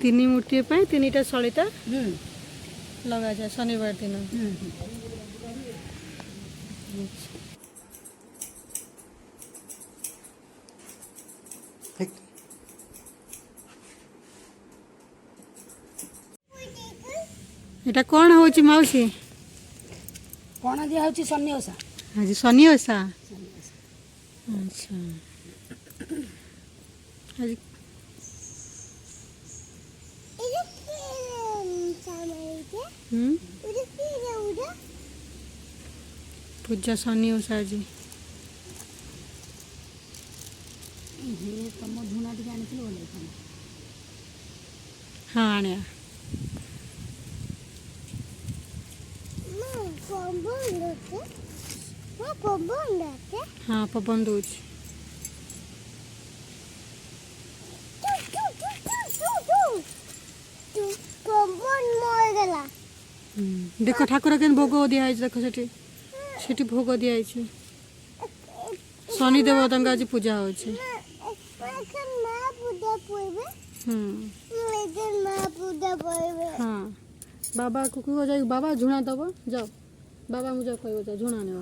तीन मूर्ति तीन टा सलिता लगा जाए शनिवार दिन। এটা কোন হচ্ছে মাউসী? কোন দিয়া হচ্ছে শনি ওষা। আজ শনি ওষা। আচ্ছা আজ पूजा शनि ओषा आज। तुम झुना टी आनी हाँ आने हाँ पवन दूच देख ठाकुर के भोग दिया देख से भोग दिया शनि देवता आज पूजा हो हाँ बाबा को जाए बाबा झुणा दब जाओ बाबा मुझे कह जाओ झुणा ने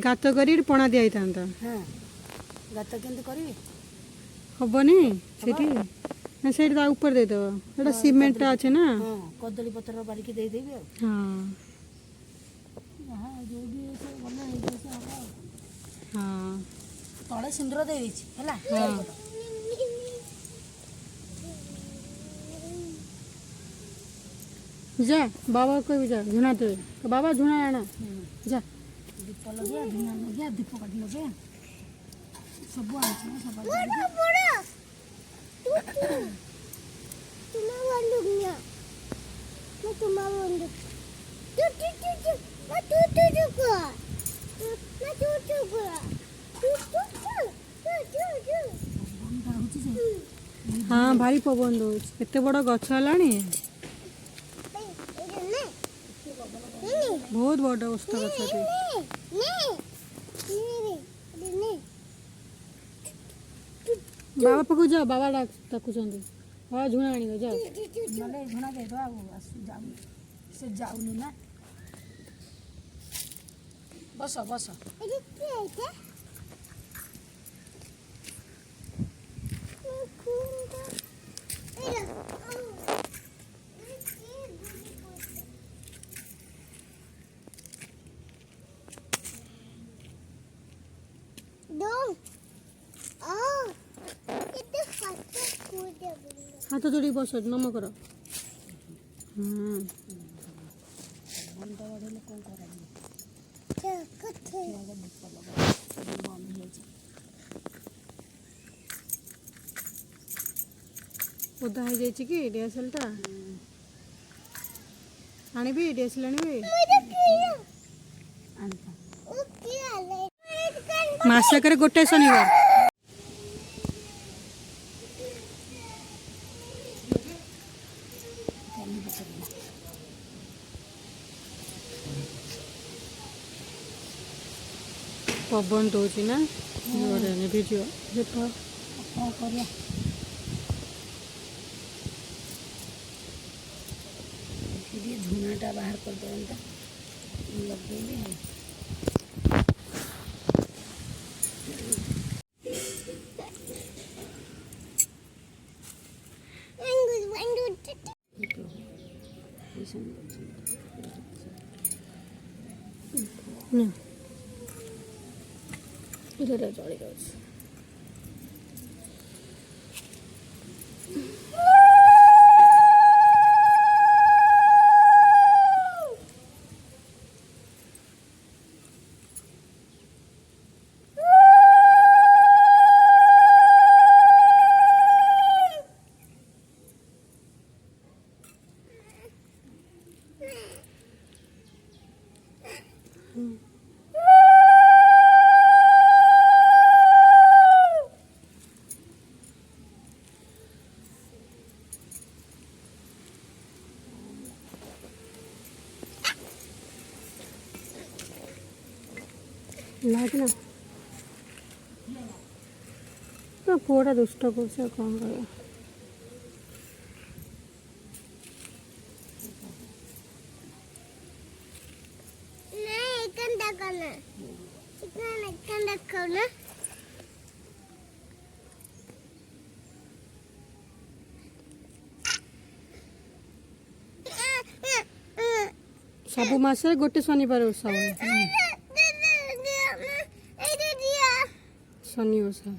गात कर पणा दिया गात केंद्र करी हेनी से ऊपर दे दो सीमेंट अच्छे ना कदली पत्र बारिकी दे देबे हाँ हाँ तले सिंदूर दे देछि हैला हाँ जा बाबा को भी जा झुना दे बाबा झुना आना जा दीप लगे धुना लगे दीप काट लगे सब आछ ना सब तुम्हारा बंदूक ना मैं तुम्हारा बंदूक हाँ भारी पवन दूच एत बड़ गछ है बहुत बड़ ओष्ठ गछ बाबा पाक जाओ बाबा डाकुचंदी बाबा झुणा आनी जाओ नले झुणा दे दो जाऊ से जाऊनी ना बस बस हाथ जोड़ी बस नम कर ओदा हो जाए कि डीएसएल टा आनिबी डीएसएल आनिबी मासक गोटे शनिवार पवन दौर ना भिडियो झुनाटा बाहर कर दे लगे इधर चली जाऊँ लाग ना तो पुआटा दुष्ट कर कौन कर सबु मासे गोटे शनिवार ओषा शनि ओषा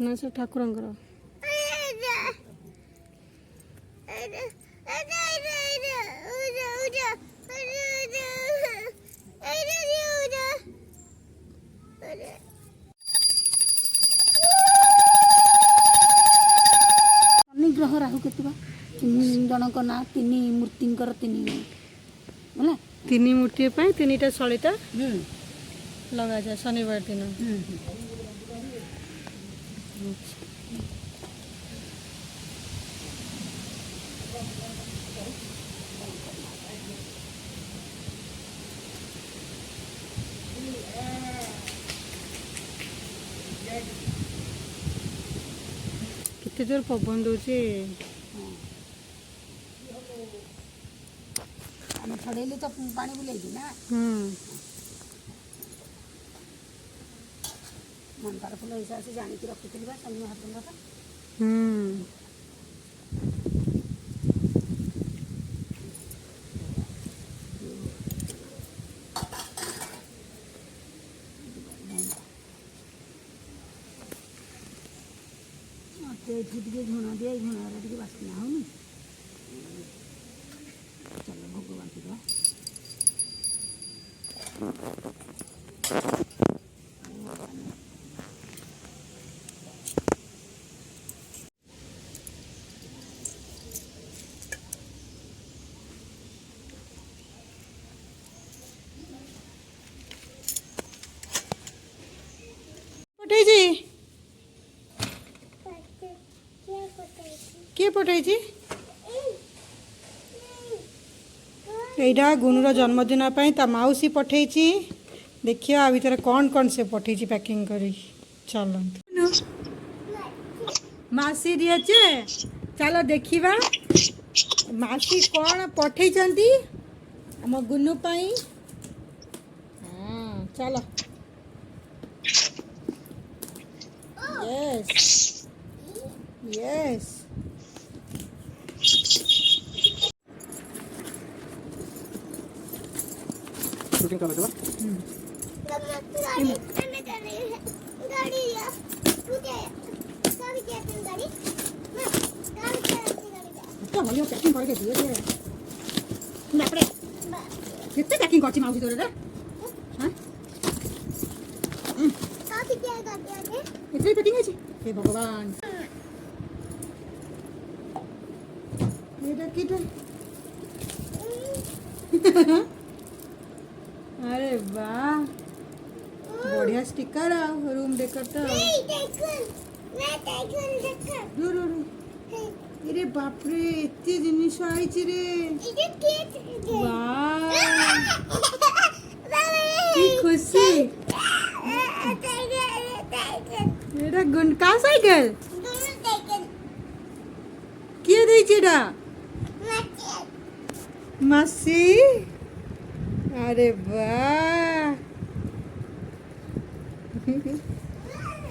ना से ठाकुर शनि ग्रह राहु केतु तीन जनक ना तीन मूर्तिंकर तीन बोला तीन मूर्ति तीन सलिता लगा जाए शनिवार दिन केते जोर पवन दौचे आम छड़ेली तो पानी बुलेगी ना मंदार फुल हिसाब से जानिक रखी शनि महात्मा टे झुणा दिया झुणा टे बास्ना होनी चलो भगवान की किए पठाई यहाँ गुनुर जन्मदिन ता मौसी पठे देखिए आ भर कौन कौन से पठे पैकिंग करी चलो मासी दिए चलो देखा मासी कौन पठे आम गुनु पाई हाँ चलो यस यस शूटिंग कर बेटा तो हम लोग पैकिंग करके दिए थे ना पड़े कितने पैकिंग करती माउसी तोरे रे हां काफी क्या करते हैं इतनी पैकिंग है जी हे भगवान ये देखिए अरे वाह बढ़िया स्टिकर रूम डेकोर तो अरे बाप रे एते जिनिस आइछि रे वाह की खुशी एटा गुन का साइकिल किए दै छिडा मासी अरे वाह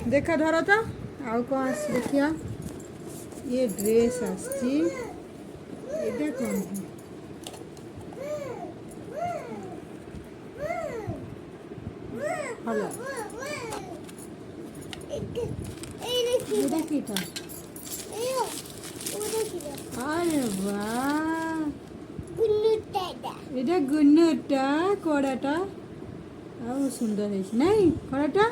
देखा धर तो आउ कौन देखिया ये ड्रेस आसी कौन हलो अरे वाह এটা গুন্নুটা কড়াটা আও সুন্দর হইছে নাই কড়াটা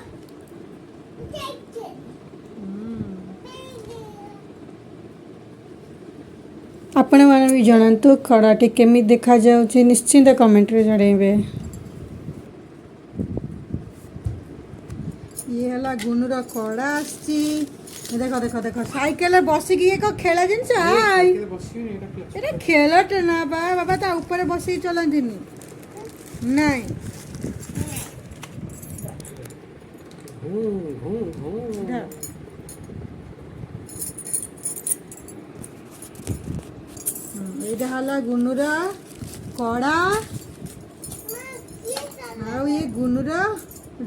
आपण माने भी जानतु कड़ाटी केमी देखा जाउची निश्चिंत कमेंट रे जणेबे ये हला गुनुर कड़ा आसी देखो देखो देखो साइकिल बसिक ये को खेला जिनस हाय एटा खेलट ना बा बाबा ता ऊपर बसी चलंदिनी नहीं ଏଇଟା ହେଲା ଗୁନୁର କଡ଼ା ଆଉ ଏ ଗୁନୁର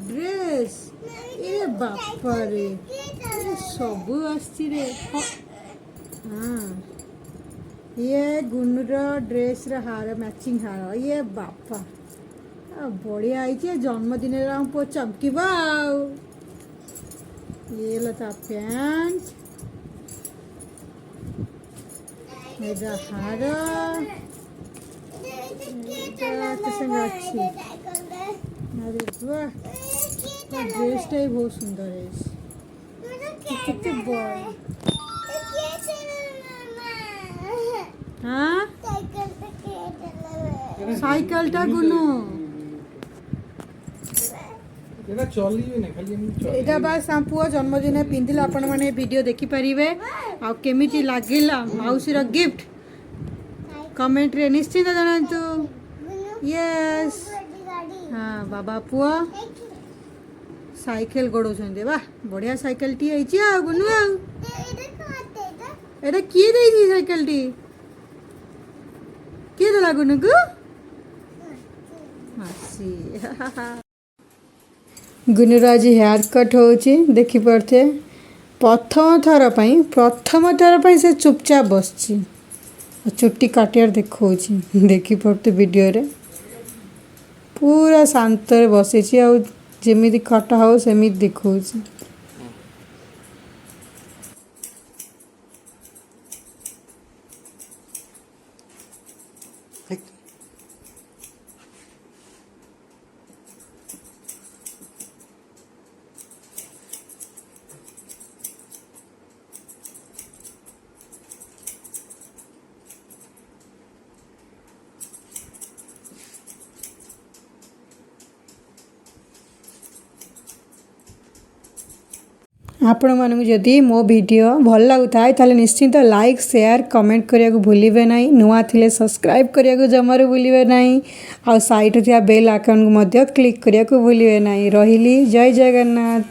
ଡ୍ରେସ୍। ଏ ବାପାରେ ସବୁ ଆସିଛି ରେ। ହଁ ଇଏ ଗୁନୁର ଡ୍ରେସ୍ର ହାର ମ୍ୟାଚିଂ ହାର। ଇଏ ବାପା ବଢ଼ିଆ ହେଇଛି। ଜନ୍ମଦିନରେ ଆମ ପୁଅ ଚମକିବ ଆଉ। ଇଏ ହେଲା ତା ପ୍ୟାଣ୍ଟ, ଏଇଟା ହାର, କେତେ ସାଙ୍ଗେ ଅଛି। ଆରେ ବାଃ ଡ୍ରେସ୍ଟା ବି ବହୁତ ସୁନ୍ଦର ହେଇଛି। କେତେ ବଡ଼ हाँ ସାଇକେଲଟା ଗୁନୁ ଏଇଟା ବାସ୍ ଆମ ପୁଅ ଜନ୍ମଦିନ ପିନ୍ଧିଲା। ଆପଣମାନେ ଭିଡ଼ିଓ ଦେଖିପାରିବେ। ଆଉ କେମିତି ଲାଗିଲା ମାଉସୀର ଗିଫ୍ଟ କମେଣ୍ଟରେ ନିଶ୍ଚିତ ଜଣାନ୍ତୁ। ୟେସ୍ ହଁ ବାବା ପୁଅ ସାଇକେଲ ଗଡ଼ଉଛନ୍ତି। ବାଃ ବଢ଼ିଆ ସାଇକେଲଟି ହେଇଛି ଆଉ ଗୁନୁ। ଆଉ ଏଇଟା କିଏ ଦେଇଛି ସାଇକେଲଟି? କିଏ ଦେଲା ଗୁନୁକୁ? ମାସି ଗୁନୁର ଆଜି ହେୟାର କଟ୍ ହେଉଛି ଦେଖିପାରୁଥିବେ। ପ୍ରଥମ ଥର ପାଇଁ ସେ ଚୁପଚାପ ବସିଛି। ଚୁଟି କାଟିବାର ଦେଖାଉଛି ଦେଖିପାରୁଥିବେ ଭିଡ଼ିଓରେ। ପୁରା ଶାନ୍ତରେ ବସିଛି ଆଉ ଯେମିତି କଟା ହବ ସେମିତି ଦେଖାଉଛି। ଆପଣମାନଙ୍କୁ ଯଦି ମୋ ଭିଡ଼ିଓ ଭଲ ଲାଗୁଥାଏ ତାହେଲେ ନିଶ୍ଚିନ୍ତ ଲାଇକ୍ ସେୟାର କମେଣ୍ଟ କରିବାକୁ ଭୁଲିବେ ନାହିଁ। ନୂଆ ଥିଲେ ସବସ୍କ୍ରାଇବ୍ କରିବାକୁ ଜମାରୁ ଭୁଲିବେ ନାହିଁ। ଆଉ ସାଇଡ଼୍ରେ ଥିବା ବେଲ୍ ଆଇକନ୍କୁ ମଧ୍ୟ କ୍ଲିକ୍ କରିବାକୁ ଭୁଲିବେ ନାହିଁ। ରହିଲି ଜୟ ଜଗନ୍ନାଥ।